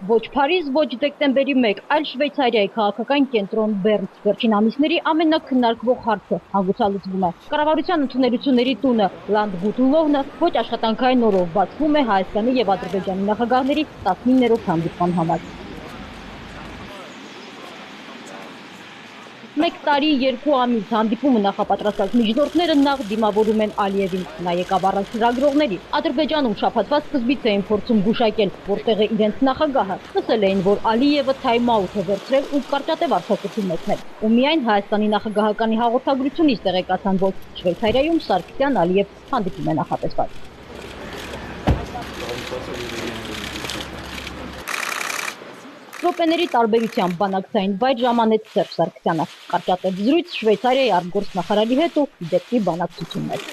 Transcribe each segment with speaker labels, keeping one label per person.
Speaker 1: Ոչ Փարիզ, ոչ դեկտեմբերի 1, այլ Շվեյցարիայի քաղաքական կենտրոն Բեռն։ Վերջին ամիսների ամենակննարկվող հարցը հանգուցալուծվում է։ Կառավարության ընդունելությունների տունը Լանդգուտենլոհնը ոչ աշխատանքային օրով բացվում է Հայաստանի եւ Ադրբեջանի նախագահների 19-րդ հանդիպման համար։ Մեկ տարի 2 ամիս հանդիպումը նախապատրաստած միջնորդները նախ դիմավորում են Ալիևին, նա եկավ առանց լրագրողների։ Ադրբեջանում շաբաթվա սկզբից էին փորձում գուշակել, որտեղ է իրենց նախագահը։ Լսել էին, որ Ալիևը թայմ-աութ է վերցրել ու կարճատև արձակություն մեկնել։ Ու միայն Հայաստանի նախագահականի հաղորդագրությունից տեղեկացան, որ Շվեյցարիայում Սարգսյան-Ալիև հանդիպում է նախատեսված։ Րոպեների տարբերությամբ բանակցային վայր ժամանեց Սերժ Սարգսյանը։ Կարճատև զրույց Շվեյցարիայի արտգործնախարարի հետ ու դեպքի բանակցություններ։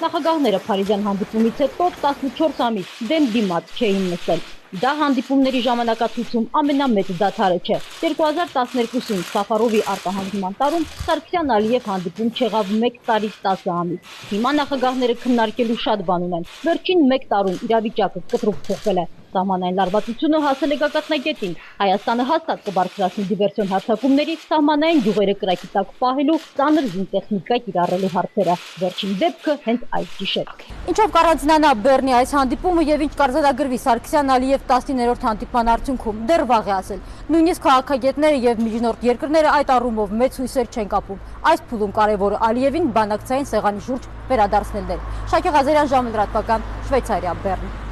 Speaker 1: Նախագահները Փարիզյան հանդիպումից հետո 14 ամիս դեմ դիմաց չէին նստել։ Դա հանդիպումների ժամանակացույցում ամենամեծ դադարը չէ։ 2012-ին Սաֆարովի արտահանման տարում Սարգսյան-Ալիև հանդիպում չեղավ 1 տարի 10 ամիս։ Հիմա նախագահները քննարկելու շատ բան ունեն։ Վերջին 1 տարում իրավիճակը կտրուկ փոխվել է։ Սահմանային լարվածությունը հասել է գագաթնակետին։ Հայաստանը հաստատ կբարձրացնի դիվերսիոն հարձակումների, սահմանային գյուղերը կրակի տակ պահելու, ծանր զինտեխնիկա կիրառելու հարցերը։ Վերջին դեպքը հենց այս գիշեր։ Ինչով կառանձնանա Բեռնի այս հանդիպումը եւ ինչ կարձանագրվի Սարգսյան-Ալիև 19-րդ հանդիպման արդյունքում, դեռ վաղ է ասել։ Նույնիսկ քաղաքագետները եւ միջնորդ երկրները այդ առումով մեծ հույսեր չեն կապում։ Այս փուլում կարևորը Ալիևին բանակցային սեղանի շուրջ վերադարձնելն է։ Շակե Ղազարյան, Ժամը լրատվական, Շվեյցարիա, Բեռն։